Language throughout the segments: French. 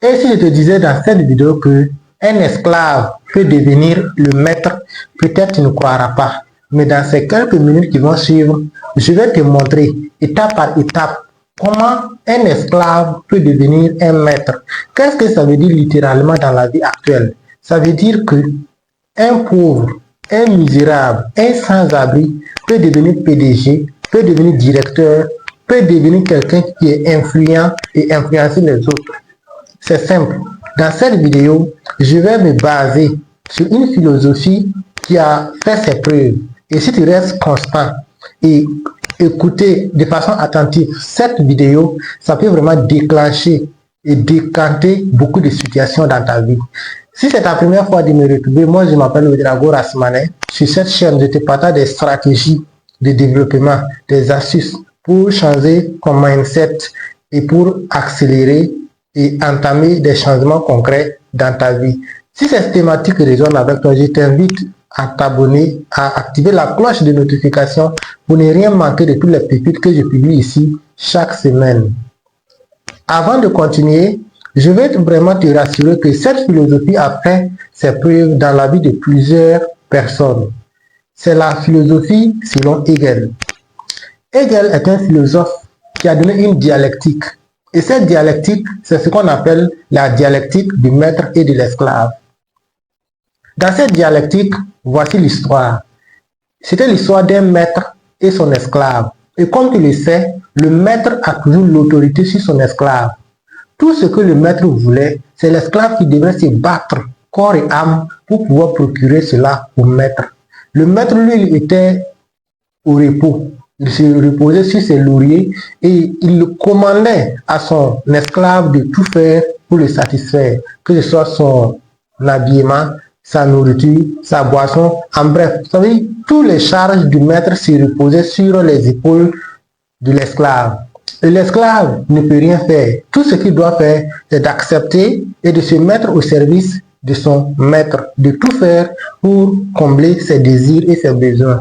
Et si je te disais dans cette vidéo que un esclave peut devenir le maître, peut-être tu ne croiras pas. Mais dans ces quelques minutes qui vont suivre, je vais te montrer étape par étape comment un esclave peut devenir un maître. Qu'est-ce que ça veut dire littéralement dans la vie actuelle? Ça veut dire que un pauvre, un misérable, un sans-abri peut devenir PDG, peut devenir directeur, peut devenir quelqu'un qui est influent et influencer les autres. C'est simple. Dans cette vidéo, je vais me baser sur une philosophie qui a fait ses preuves. Et si tu restes constant et écouter de façon attentive cette vidéo, ça peut vraiment déclencher et décanter beaucoup de situations dans ta vie. Si c'est ta première fois de me retrouver, moi je m'appelle Ouedraogo Rasmaneh. Sur cette chaîne, je te partage des stratégies de développement, des astuces pour changer ton mindset et pour accélérer et entamer des changements concrets dans ta vie. Si cette thématique résonne avec toi, je t'invite à t'abonner, à activer la cloche de notification pour ne rien manquer de toutes les pépites que je publie ici chaque semaine. Avant de continuer, je vais vraiment te rassurer que cette philosophie a fait ses preuves dans la vie de plusieurs personnes. C'est la philosophie selon Hegel. Hegel est un philosophe qui a donné une dialectique. Et cette dialectique, c'est ce qu'on appelle la dialectique du maître et de l'esclave. Dans cette dialectique, voici l'histoire. C'était l'histoire d'un maître et son esclave. Et comme tu le sais, le maître a toujours l'autorité sur son esclave. Tout ce que le maître voulait, c'est l'esclave qui devait se battre corps et âme pour pouvoir procurer cela au maître. Le maître, lui, il était au repos. Il se reposait sur ses lauriers et il commandait à son esclave de tout faire pour le satisfaire, que ce soit son habillement, sa nourriture, sa boisson, en bref, vous savez, toutes les charges du maître se reposaient sur les épaules de l'esclave. Et l'esclave ne peut rien faire. Tout ce qu'il doit faire, c'est d'accepter et de se mettre au service de son maître, de tout faire pour combler ses désirs et ses besoins.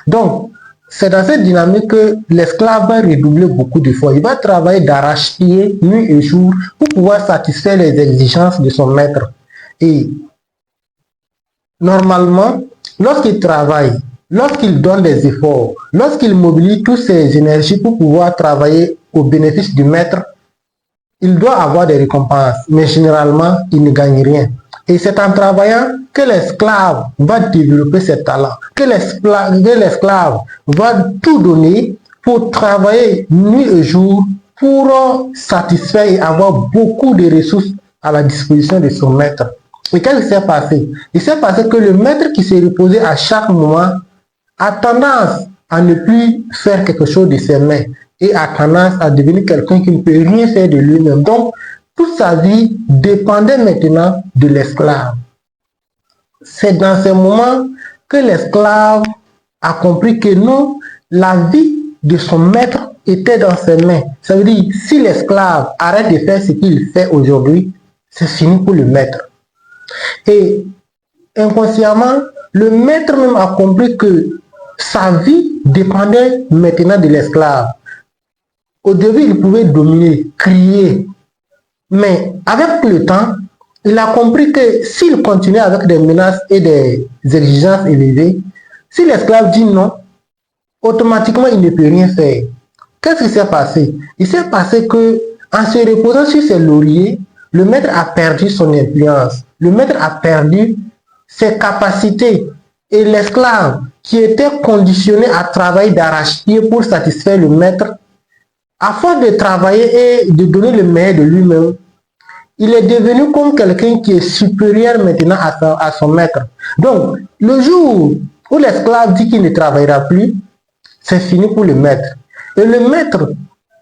Donc, c'est dans cette dynamique que l'esclave va redoubler beaucoup d'efforts. Il va travailler d'arrache-pied, nuit et jour, pour pouvoir satisfaire les exigences de son maître. Et normalement, lorsqu'il travaille, lorsqu'il donne des efforts, lorsqu'il mobilise toutes ses énergies pour pouvoir travailler au bénéfice du maître, il doit avoir des récompenses. Mais généralement, il ne gagne rien. Et c'est en travaillant que l'esclave va développer ses talents, que l'esclave va tout donner pour travailler nuit et jour pour satisfaire et avoir beaucoup de ressources à la disposition de son maître. Et qu'est-ce qui s'est passé? Il s'est passé que le maître qui s'est reposé à chaque moment a tendance à ne plus faire quelque chose de ses mains et a tendance à devenir quelqu'un qui ne peut rien faire de lui-même. Donc, toute sa vie dépendait maintenant de l'esclave. C'est dans ce moment que l'esclave a compris que non, la vie de son maître était dans ses mains. Ça veut dire, si l'esclave arrête de faire ce qu'il fait aujourd'hui, c'est fini pour le maître. Et inconsciemment, le maître même a compris que sa vie dépendait maintenant de l'esclave. Au début, il pouvait dominer, crier, mais avec le temps, il a compris que s'il continuait avec des menaces et des exigences élevées, si l'esclave dit non, automatiquement il ne peut rien faire. Qu'est-ce qui s'est passé? Il s'est passé que, en se reposant sur ses lauriers, le maître a perdu son influence. Le maître a perdu ses capacités. Et l'esclave, qui était conditionné à travailler d'arrache-pied pour satisfaire le maître, à force de travailler et de donner le meilleur de lui-même, il est devenu comme quelqu'un qui est supérieur maintenant à son maître. Donc, le jour où l'esclave dit qu'il ne travaillera plus, c'est fini pour le maître. Et le maître,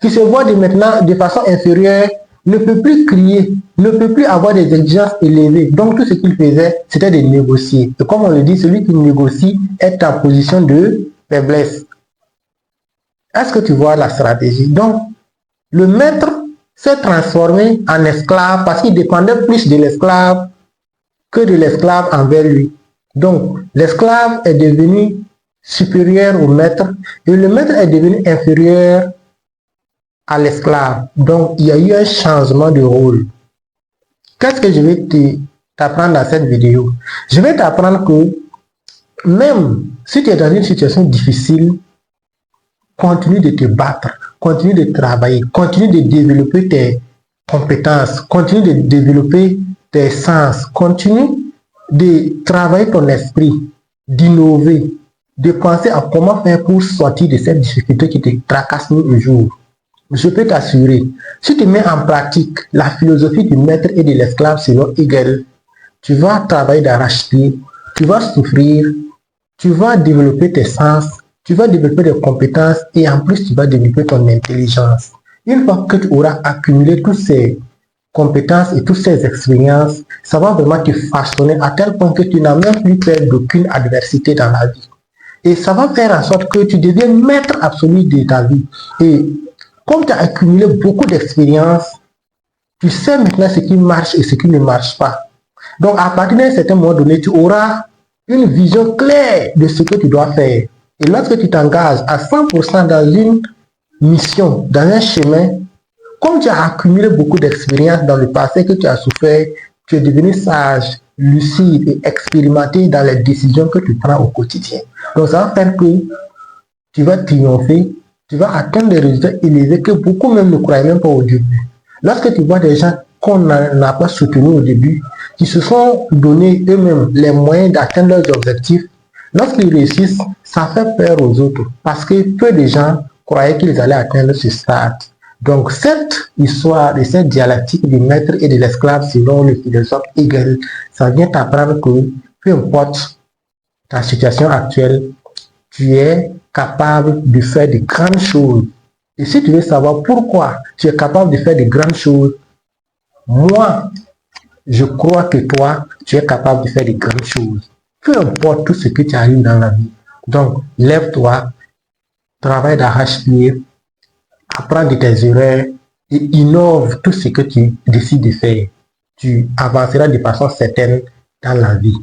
qui se voit maintenant de façon inférieure, ne peut plus crier, ne peut plus avoir des exigences élevées. Donc, tout ce qu'il faisait, c'était de négocier. Et comme on le dit, celui qui négocie est en position de faiblesse. Est-ce que tu vois la stratégie? Donc, le maître s'est transformé en esclave parce qu'il dépendait plus de l'esclave que de l'esclave envers lui. Donc, l'esclave est devenu supérieur au maître et le maître est devenu inférieur à l'esclave. Donc, il y a eu un changement de rôle. Qu'est-ce que je vais t'apprendre dans cette vidéo? Je vais t'apprendre que même si tu es dans une situation difficile, continue de te battre, continue de travailler, continue de développer tes compétences, continue de développer tes sens, continue de travailler ton esprit, d'innover, de penser à comment faire pour sortir de cette difficulté qui te tracasse un jour. Je peux t'assurer, si tu mets en pratique la philosophie du maître et de l'esclave selon Hegel, tu vas travailler d'arrache-pied, tu vas souffrir, tu vas développer tes sens, tu vas développer des compétences et en plus tu vas développer ton intelligence. Une fois que tu auras accumulé toutes ces compétences et toutes ces expériences, ça va vraiment te façonner à tel point que tu n'as même plus peur d'aucune adversité dans la vie. Et ça va faire en sorte que tu deviens maître absolu de ta vie. Et comme tu as accumulé beaucoup d'expérience, tu sais maintenant ce qui marche et ce qui ne marche pas. Donc à partir d'un certain moment donné, tu auras une vision claire de ce que tu dois faire. Et lorsque tu t'engages à 100% dans une mission, dans un chemin, comme tu as accumulé beaucoup d'expérience dans le passé que tu as souffert, tu es devenu sage, lucide et expérimenté dans les décisions que tu prends au quotidien. Donc ça va faire que tu vas triompher, tu vas atteindre des résultats élevés que beaucoup même ne croyaient même pas au début. Lorsque tu vois des gens qu'on n'a pas soutenus au début, qui se sont donné eux-mêmes les moyens d'atteindre leurs objectifs, lorsqu'ils réussissent, ça fait peur aux autres parce que peu de gens croyaient qu'ils allaient atteindre ce stade. Donc cette histoire et cette dialectique du maître et de l'esclave selon le philosophe Hegel, ça vient t'apprendre que peu importe ta situation actuelle, tu es capable de faire de grandes choses. Et si tu veux savoir pourquoi tu es capable de faire de grandes choses, moi, je crois que toi, tu es capable de faire de grandes choses. Peu importe tout ce que tu arrives dans la vie. Donc, lève-toi, travaille d'arrache-pied, apprends de tes erreurs et innove tout ce que tu décides de faire. Tu avanceras de façon certaine dans la vie.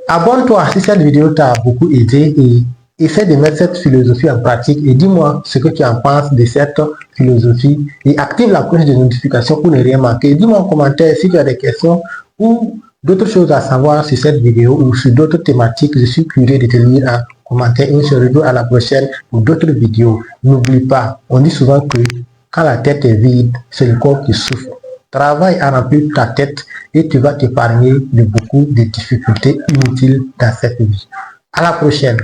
Abonne-toi si cette vidéo t'a beaucoup aidé et essaie de mettre cette philosophie en pratique et dis-moi ce que tu en penses de cette philosophie et active la cloche de notification pour ne rien manquer. Dis-moi en commentaire si tu as des questions ou d'autres choses à savoir sur cette vidéo ou sur d'autres thématiques. Je suis curieux de te lire en commentaire et on se retrouve à la prochaine pour d'autres vidéos. N'oublie pas, on dit souvent que quand la tête est vide, c'est le corps qui souffre. Travaille à remplir ta tête et tu vas t'épargner de beaucoup de difficultés inutiles dans cette vie. À la prochaine.